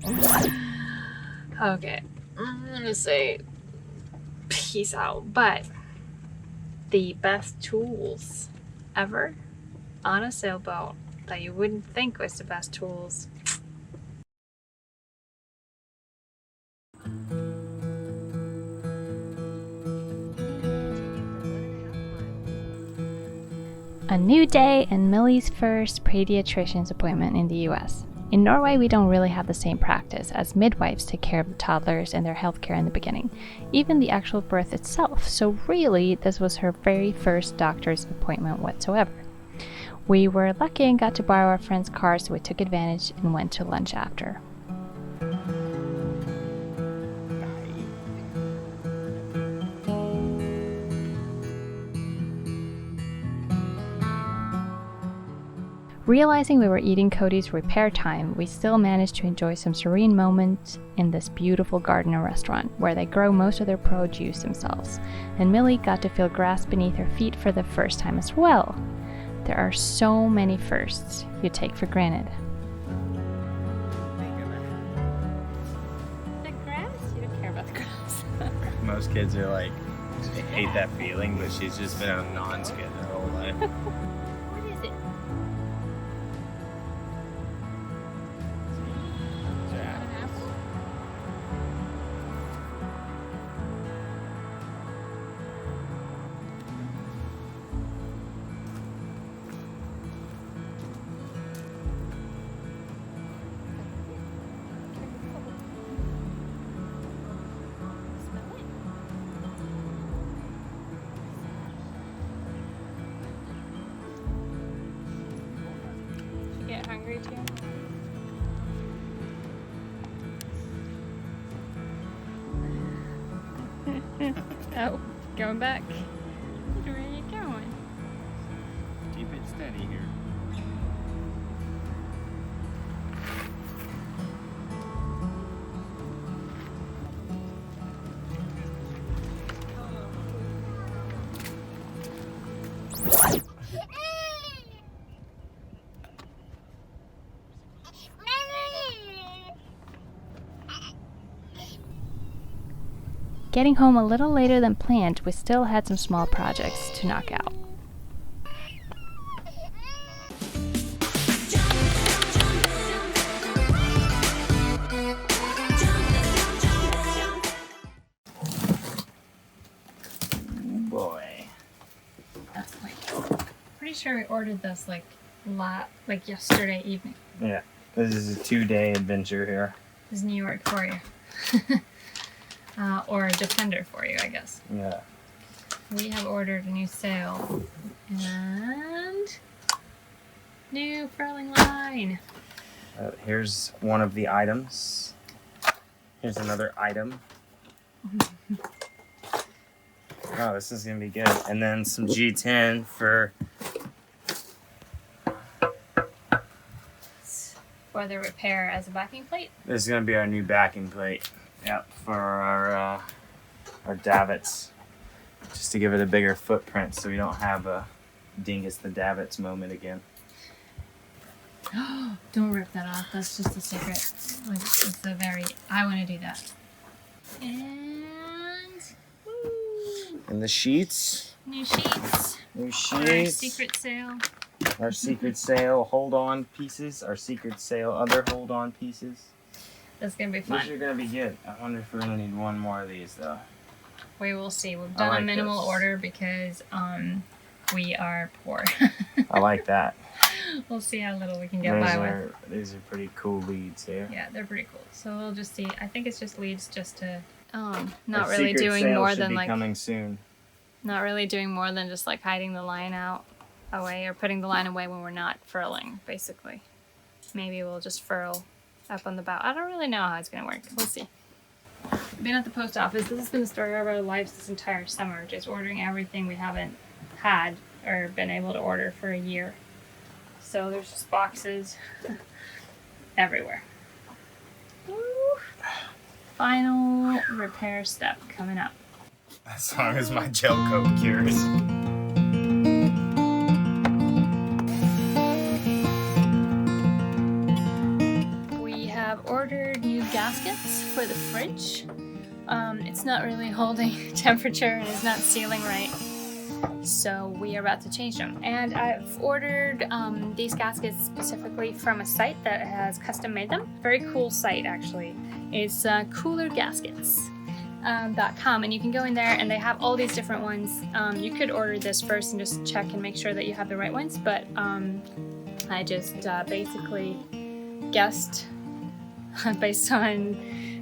Okay, I'm gonna say peace out, but the best tools ever on a sailboat that you wouldn't think was the best tools. A new day and Millie's first pediatrician's appointment in the US. In Norway, we don't really have the same practice, as midwives take care of the toddlers and their healthcare in the beginning, even the actual birth itself, so really this was her very first doctor's appointment whatsoever. We were lucky and got to borrow our friend's car, so we took advantage and went to lunch after. Realizing we were eating Cody's repair time, we still managed to enjoy some serene moments in this beautiful garden and restaurant, where they grow most of their produce themselves, and Millie got to feel grass beneath her feet for the first time as well. There are so many firsts you take for granted. The grass? You don't care about the grass. Most kids are like, they hate that feeling, but she's just been a non-skid her whole life. What is it? Get hungry too? Oh, going back. Where are you going? Keep it steady here. Getting home a little later than planned, we still had some small projects to knock out. Boy. Pretty sure we ordered this like yesterday evening. Yeah, this is a 2-day adventure here. This is New York for you. Or a Defender for you, I guess. Yeah. We have ordered a new sail and new furling line. Here's one of the items. Here's another item. Oh, this is gonna be good. And then some G10 for the repair as a backing plate. this is gonna be our new backing plate. Yep, for our davits, just to give it a bigger footprint, so we don't have a Dingus the Davits moment again. Don't rip that off. That's just a secret. Like, it's a very. I want to do that. And woo, And the sheets. new sheets. New Our sheets. secret sail. Our secret sail hold-on pieces. Our secret sail other hold-on pieces. That's gonna be These fun. are gonna be good. I wonder if we're gonna need one more of these though. We will see. We've I done like a minimal this. order because we are poor. I like that. We'll see how little we can get by with. These are pretty cool leads here. Yeah, they're pretty cool. So we'll just see. I think it's just leads just to not Our really secret doing sail more should than be like coming soon. not really doing more than just like hiding the line out away or putting the line away when we're not furling, basically. Maybe we'll just furl up on the bow. I don't really know how it's gonna work. We'll see. Been at the post office. This has been the story of our lives this entire summer, just ordering everything we haven't had or been able to order for a year. So there's just boxes everywhere. Woo. Final repair step coming up. As long as my gel coat cures. We have ordered new gaskets for the fridge. It's not really holding temperature and it's not sealing right. So we are about to change them. And I've ordered these gaskets specifically from a site that has custom made them. Very cool site actually. It's coolergaskets.com, and you can go in there and they have all these different ones. You could order this first and just check and make sure that you have the right ones, but I just basically guessed based on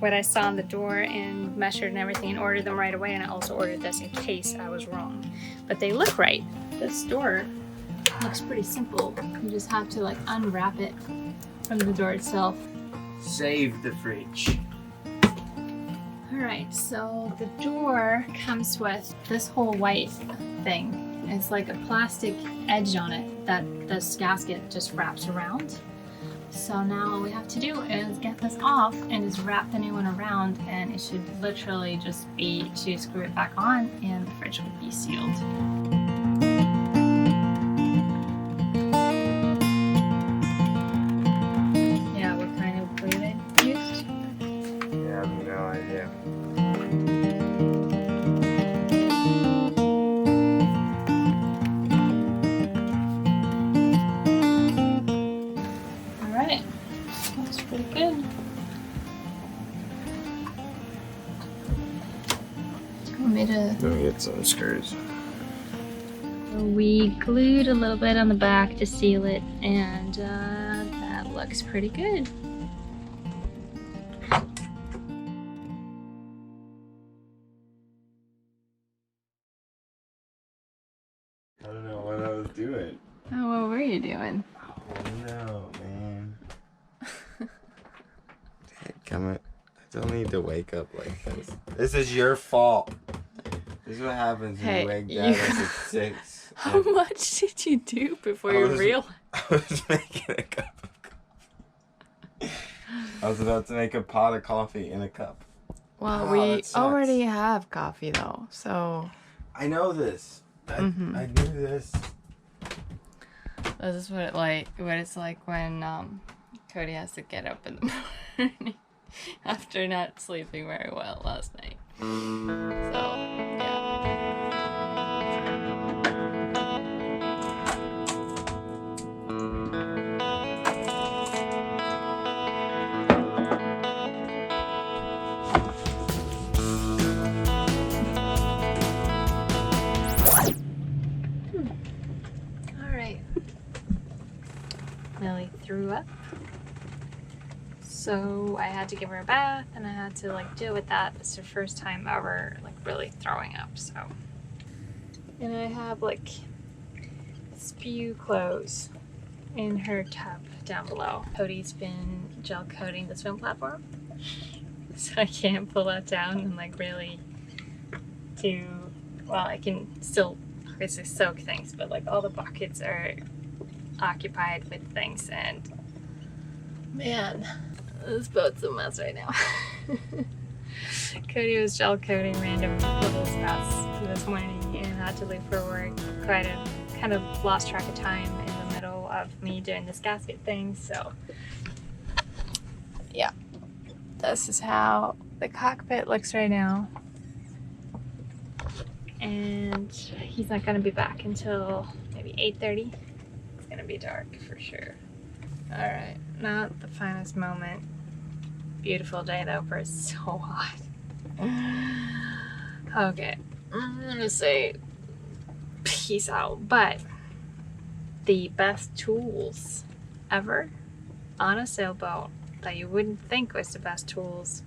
what I saw on the door and measured and everything and ordered them right away, and I also ordered this in case I was wrong. But they look right. This door looks pretty simple. You just have to like unwrap it from the door itself. Save the fridge. Alright, so the door comes with this whole white thing. It's like a plastic edge on it that this gasket just wraps around. So now all we have to do is get this off and just wrap the new one around, and it should literally just be to screw it back on and the fridge would be sealed. Yeah, what kind of glue they used? Yeah, I have no idea. Looks pretty good. Want me to... Let me get some screws. We glued a little bit on the back to seal it, and that looks pretty good. I don't know what I was doing. Oh, what were you doing? Oh no, man. Come on. I don't need to wake up like this. This is your fault. This is what happens when you wake up at 6. How much did you do before you realized? I was making a cup of coffee. I was about to make a pot of coffee in a cup. Well, we already have coffee though, so... I know this. I knew this. This is what it's like when Cody has to get up in the morning after not sleeping very well last night. So, yeah. Millie threw up, so I had to give her a bath and I had to like deal with that. It's her first time ever like really throwing up, so. And I have like spew clothes in her tub down below. Cody's been gel coating the swim platform, so I can't pull that down and like really do, well, I can still obviously soak things, but like all the buckets are occupied with things, and man, this boat's a mess right now. Cody was gel coating random little spots this morning and had to leave for work. Kind of lost track of time in the middle of me doing this gasket thing, so yeah, this is how the cockpit looks right now. And he's not gonna be back until maybe 8:30. Gonna be dark for sure. All right, not the finest moment. Beautiful day though, but it's so hot. Okay, I'm gonna say peace out, but the best tools ever on a sailboat that you wouldn't think was the best tools,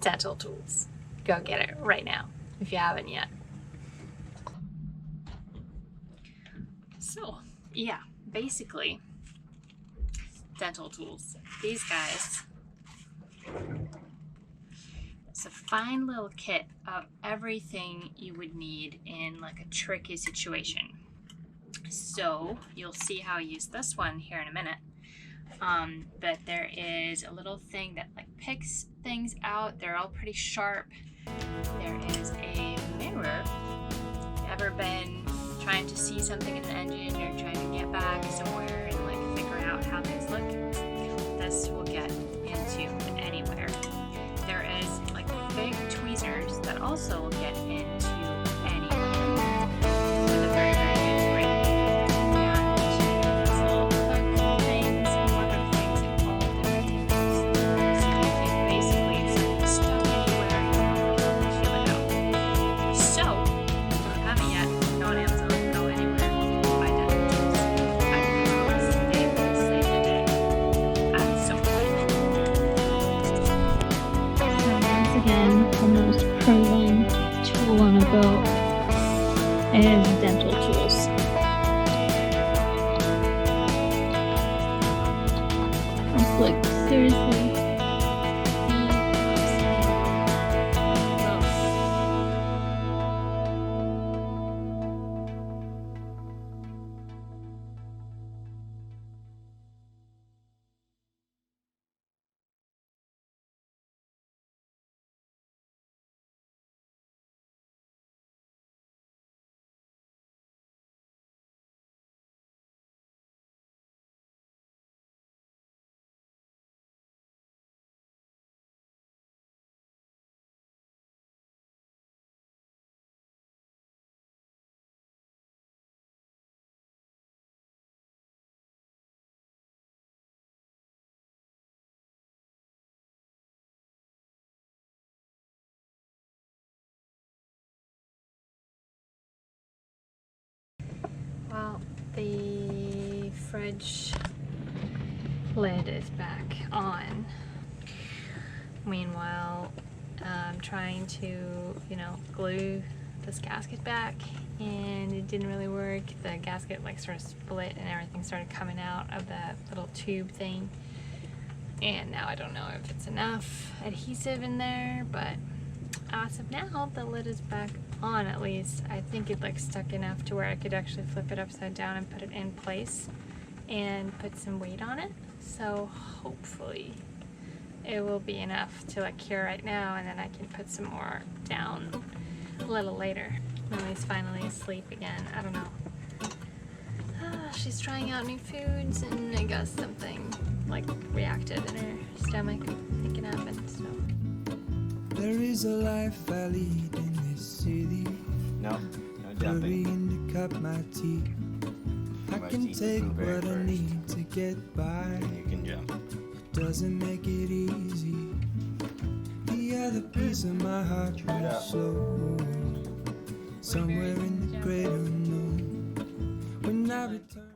dental tools. Go get it right now if you haven't yet. So, yeah, basically, dental tools. These guys, it's a fine little kit of everything you would need in like a tricky situation. So, you'll see how I use this one here in a minute. But there is a little thing that like picks things out. They're all pretty sharp. There is a mirror. Ever been trying to see something in the engine or trying to get back somewhere and like figure out how things look? This will get also get into anywhere with a very, very good grip. And these little hook things and work things in all different angles. So you can basically stuck anywhere, feel it out. So, if you haven't yet, go on Amazon, go anywhere, buy Devil tools. I promise they will save the day at some point. So once again, the most proven tool on a boat is dental tools. It's like seriously. Well, the fridge lid is back on. Meanwhile, I'm trying to, you know, glue this gasket back, and it didn't really work. The gasket like sort of split and everything started coming out of that little tube thing. And now I don't know if it's enough adhesive in there, but as of now, the lid is back on at least. I think it like stuck enough to where I could actually flip it upside down and put it in place and put some weight on it. So hopefully it will be enough to like cure right now, and then I can put some more down a little later. Millie's finally asleep again. I don't know. She's trying out new foods, and I guess something like reacted in her stomach. I think it happened, so. There is a life I lead in this city. No jumping. Hurrying to cut my teeth. I must can eat the take blueberry what I first. need to get by. You can jump. It doesn't make it easy. The other piece of my heart it moves up. slow. Somewhere in the great unknown. When I return.